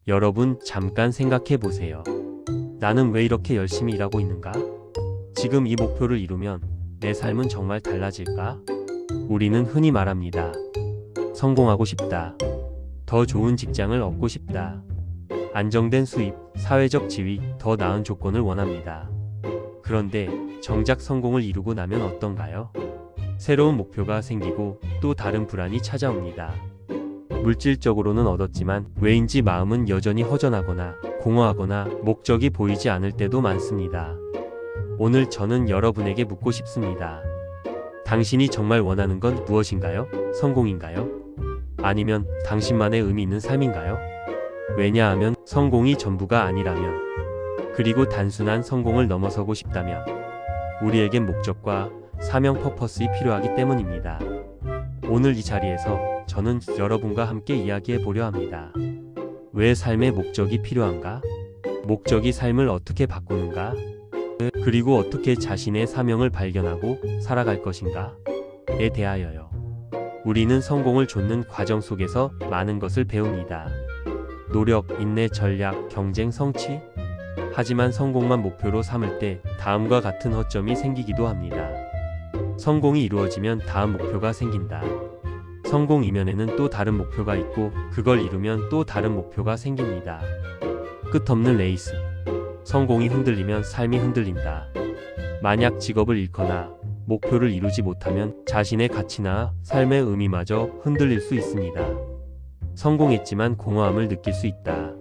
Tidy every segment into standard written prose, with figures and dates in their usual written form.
여러분 잠깐 생각해 보세요. 나는 왜 이렇게 열심히 일하고 있는가? 지금 이 목표를 이루면 내 삶은 정말 달라질까? 우리는 흔히 말합니다. 성공하고 싶다. 더 좋은 직장을 얻고 싶다. 안정된 수입, 사회적 지위, 더 나은 조건을 원합니다. 그런데 정작 성공을 이루고 나면 어떤가요? 새로운 목표가 생기고 또 다른 불안이 찾아옵니다. 물질적으로는 얻었지만 왜인지 마음은 여전히 허전하거나 공허하거나 목적이 보이지 않을 때도 많습니다. 오늘 저는 여러분에게 묻고 싶습니다. 당신이 정말 원하는 건 무엇인가요? 성공인가요? 아니면 당신만의 의미 있는 삶인가요? 왜냐하면 성공이 전부가 아니라면, 그리고 단순한 성공을 넘어서고 싶다면 우리에겐 목적과 사명 퍼포스가 필요하기 때문입니다. 오늘 이 자리에서 저는 여러분과 함께 이야기해 보려 합니다. 왜 삶의 목적이 필요한가? 목적이 삶을 어떻게 바꾸는가? 그리고 어떻게 자신의 사명을 발견하고 살아갈 것인가?에 대하여요. 우리는 성공을 좇는 과정 속에서 많은 것을 배웁니다. 노력, 인내, 전략, 경쟁, 성취. 하지만 성공만 목표로 삼을 때 다음과 같은 허점이 생기기도 합니다. 성공이 이루어지면 다음 목표가 생긴다. 성공 이면에는 또 다른 목표가 있고 그걸 이루면 또 다른 목표가 생깁니다. 끝없는 레이스. 성공이 흔들리면 삶이 흔들린다. 만약 직업을 잃거나 목표를 이루지 못하면 자신의 가치나 삶의 의미마저 흔들릴 수 있습니다. 성공했지만 공허함을 느낄 수 있다.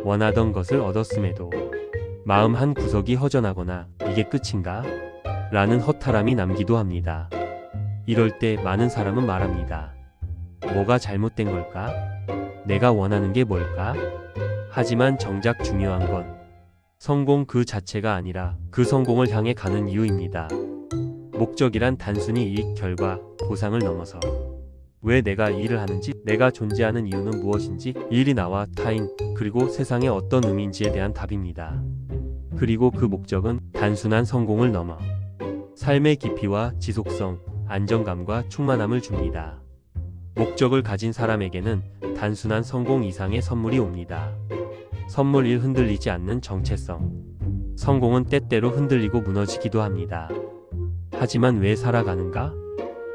원하던 것을 얻었음에도 마음 한 구석이 허전하거나 이게 끝인가? 라는 허탈함이 남기도 합니다. 이럴 때 많은 사람은 말합니다. 뭐가 잘못된 걸까? 내가 원하는 게 뭘까? 하지만 정작 중요한 건 성공 그 자체가 아니라 그 성공을 향해 가는 이유입니다. 목적이란 단순히 이익, 결과, 보상을 넘어서 왜 내가 이 일을 하는지, 내가 존재하는 이유는 무엇인지, 이 일이 나와 타인, 그리고 세상에 어떤 의미인지에 대한 답입니다. 그리고 그 목적은 단순한 성공을 넘어 삶의 깊이와 지속성, 안정감과 충만함을 줍니다. 목적을 가진 사람에게는 단순한 성공 이상의 선물이 옵니다. 선물 1. 흔들리지 않는 정체성. 성공은 때때로 흔들리고 무너지기도 합니다. 하지만 왜 살아가는가?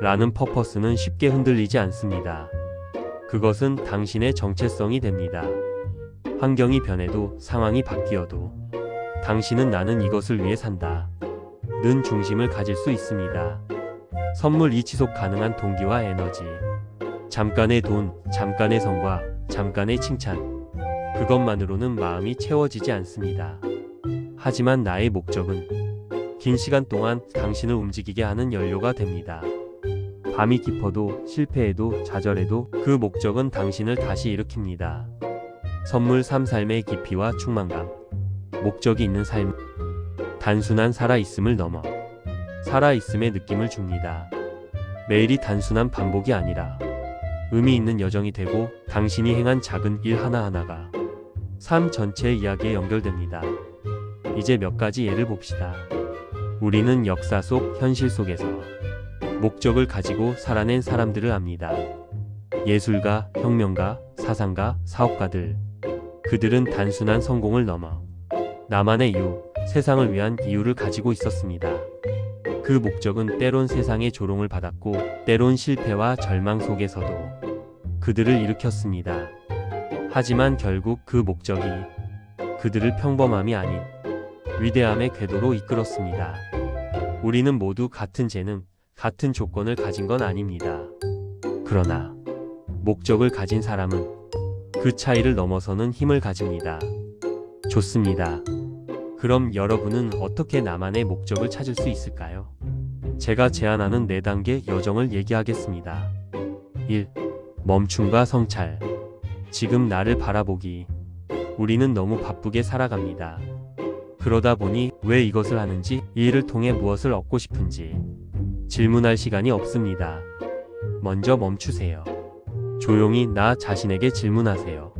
라는 퍼포스는 쉽게 흔들리지 않습니다. 그것은 당신의 정체성이 됩니다. 환경이 변해도 상황이 바뀌어도 당신은 나는 이것을 위해 산다. 는 중심을 가질 수 있습니다. 선물 2. 지속 가능한 동기와 에너지. 잠깐의 돈, 잠깐의 성과, 잠깐의 칭찬. 그것만으로는 마음이 채워지지 않습니다. 하지만 나의 목적은 긴 시간 동안 당신을 움직이게 하는 연료가 됩니다. 밤이 깊어도 실패해도 좌절해도 그 목적은 당신을 다시 일으킵니다. 선물 3. 삶의 깊이와 충만감. 목적이 있는 삶. 단순한 살아있음을 넘어 살아있음의 느낌을 줍니다. 매일이 단순한 반복이 아니라 의미 있는 여정이 되고 당신이 행한 작은 일 하나하나가 삶 전체의 이야기에 연결됩니다. 이제 몇 가지 예를 봅시다. 우리는 역사 속, 현실 속에서 목적을 가지고 살아낸 사람들을 압니다. 예술가, 혁명가, 사상가, 사업가들. 그들은 단순한 성공을 넘어 나만의 이유, 세상을 위한 이유를 가지고 있었습니다. 그 목적은 때론 세상의 조롱을 받았고 때론 실패와 절망 속에서도 그들을 일으켰습니다. 하지만 결국 그 목적이 그들을 평범함이 아닌 위대함의 궤도로 이끌었습니다. 우리는 모두 같은 재능, 같은 조건을 가진 건 아닙니다. 그러나 목적을 가진 사람은 그 차이를 넘어서는 힘을 가집니다. 좋습니다. 그럼 여러분은 어떻게 나만의 목적을 찾을 수 있을까요? 제가 제안하는 4단계 여정을 얘기하겠습니다. 1. 멈춤과 성찰. 지금 나를 바라보기. 우리는 너무 바쁘게 살아갑니다. 그러다 보니 왜 이것을 하는지, 이 일을 통해 무엇을 얻고 싶은지 질문할 시간이 없습니다. 먼저 멈추세요. 조용히 나 자신에게 질문하세요.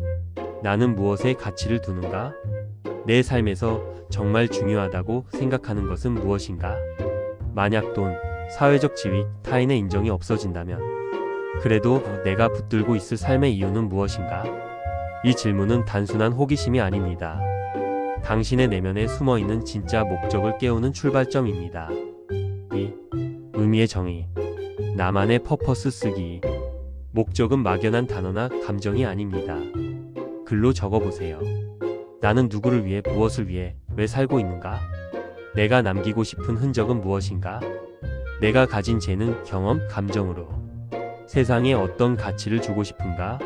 나는 무엇에 가치를 두는가? 내 삶에서 정말 중요하다고 생각하는 것은 무엇인가? 만약 돈, 사회적 지위, 타인의 인정이 없어진다면 그래도 내가 붙들고 있을 삶의 이유는 무엇인가? 이 질문은 단순한 호기심이 아닙니다. 당신의 내면에 숨어 있는 진짜 목적을 깨우는 출발점입니다. 이 의미의 정의. 나만의 퍼포스 쓰기. 목적은 막연한 단어나 감정이 아닙니다. 글로 적어보세요. 나는 누구를 위해, 무엇을 위해, 왜 살고 있는가? 내가 남기고 싶은 흔적은 무엇인가? 내가 가진 재능, 경험, 감정으로 세상에 어떤 가치를 주고 싶은가?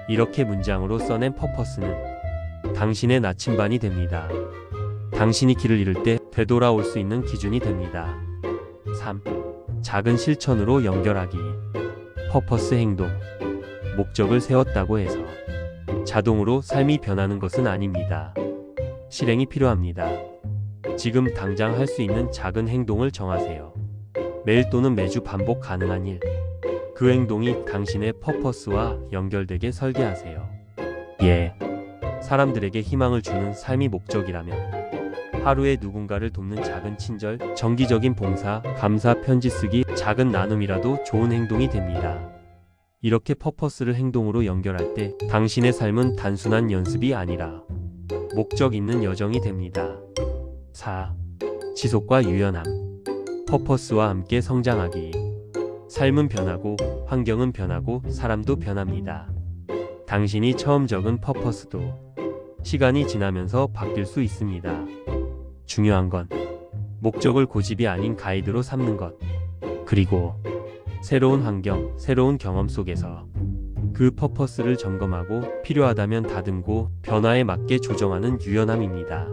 이렇게 문장으로 써낸 퍼포스는 당신의 나침반이 됩니다. 당신이 길을 잃을 때 되돌아올 수 있는 기준이 됩니다. 3. 작은 실천으로 연결하기. 퍼포스 행동. 목적을 세웠다고 해서 자동으로 삶이 변하는 것은 아닙니다. 실행이 필요합니다. 지금 당장 할 수 있는 작은 행동을 정하세요. 매일 또는 매주 반복 가능한 일. 그 행동이 당신의 퍼포스와 연결되게 설계하세요. 예. 사람들에게 희망을 주는 삶이 목적이라면 하루에 누군가를 돕는 작은 친절, 정기적인 봉사, 감사 편지 쓰기, 작은 나눔이라도 좋은 행동이 됩니다. 이렇게 퍼포스를 행동으로 연결할 때 당신의 삶은 단순한 연습이 아니라 목적 있는 여정이 됩니다. 4. 지속과 유연함. 퍼포스와 함께 성장하기. 삶은 변하고 환경은 변하고 사람도 변합니다. 당신이 처음 적은 퍼포스도 시간이 지나면서 바뀔 수 있습니다. 중요한 건 목적을 고집이 아닌 가이드로 삼는 것. 그리고 새로운 환경, 새로운 경험 속에서 그 퍼포스를 점검하고 필요하다면 다듬고 변화에 맞게 조정하는 유연함입니다.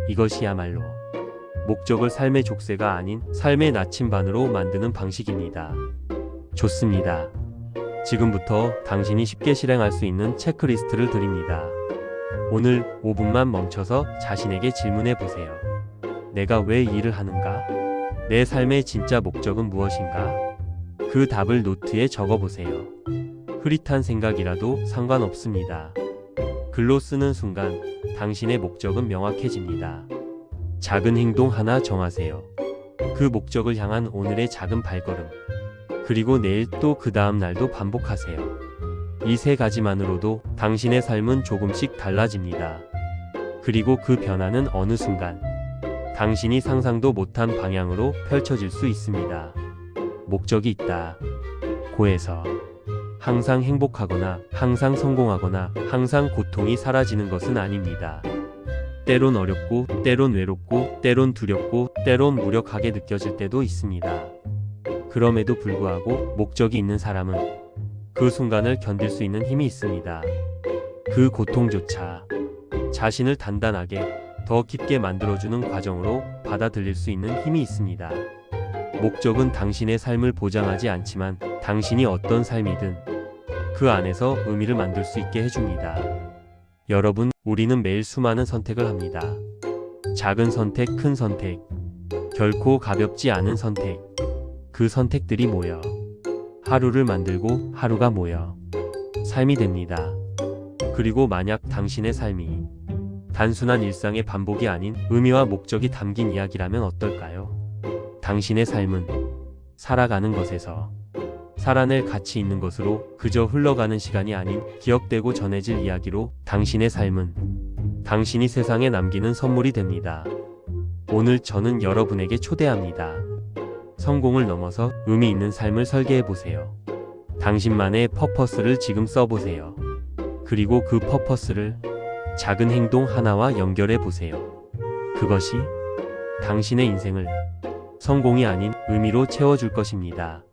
이것이야말로 목적을 삶의 족쇄가 아닌 삶의 나침반으로 만드는 방식입니다. 좋습니다. 지금부터 당신이 쉽게 실행할 수 있는 체크리스트를 드립니다. 오늘 5분만 멈춰서 자신에게 질문해 보세요. 내가 왜 이 일을 하는가? 내 삶의 진짜 목적은 무엇인가? 그 답을 노트에 적어 보세요. 흐릿한 생각이라도 상관없습니다. 글로 쓰는 순간 당신의 목적은 명확해집니다. 작은 행동 하나 정하세요. 그 목적을 향한 오늘의 작은 발걸음. 그리고 내일 또 그 다음 날도 반복하세요. 이 세 가지만으로도 당신의 삶은 조금씩 달라집니다. 그리고 그 변화는 어느 순간 당신이 상상도 못한 방향으로 펼쳐질 수 있습니다. 목적이 있다. 고에서 항상 행복하거나 항상 성공하거나 항상 고통이 사라지는 것은 아닙니다. 때론 어렵고 때론 외롭고 때론 두렵고 때론 무력하게 느껴질 때도 있습니다. 그럼에도 불구하고 목적이 있는 사람은 그 순간을 견딜 수 있는 힘이 있습니다. 그 고통조차 자신을 단단하게 더 깊게 만들어주는 과정으로 받아들일 수 있는 힘이 있습니다. 목적은 당신의 삶을 보장하지 않지만 당신이 어떤 삶이든 그 안에서 의미를 만들 수 있게 해줍니다. 여러분, 우리는 매일 수많은 선택을 합니다. 작은 선택, 큰 선택, 결코 가볍지 않은 선택. 그 선택들이 모여 하루를 만들고 하루가 모여 삶이 됩니다. 그리고 만약 당신의 삶이 단순한 일상의 반복이 아닌 의미와 목적이 담긴 이야기라면 어떨까요? 당신의 삶은 살아가는 것에서 살아낼 가치 있는 것으로 그저 흘러가는 시간이 아닌 기억되고 전해질 이야기로 당신의 삶은 당신이 세상에 남기는 선물이 됩니다. 오늘 저는 여러분에게 초대합니다. 성공을 넘어서 의미 있는 삶을 설계해 보세요. 당신만의 퍼포스를 지금 써보세요. 그리고 그 퍼포스를 작은 행동 하나와 연결해 보세요. 그것이 당신의 인생을 성공이 아닌 의미로 채워줄 것입니다.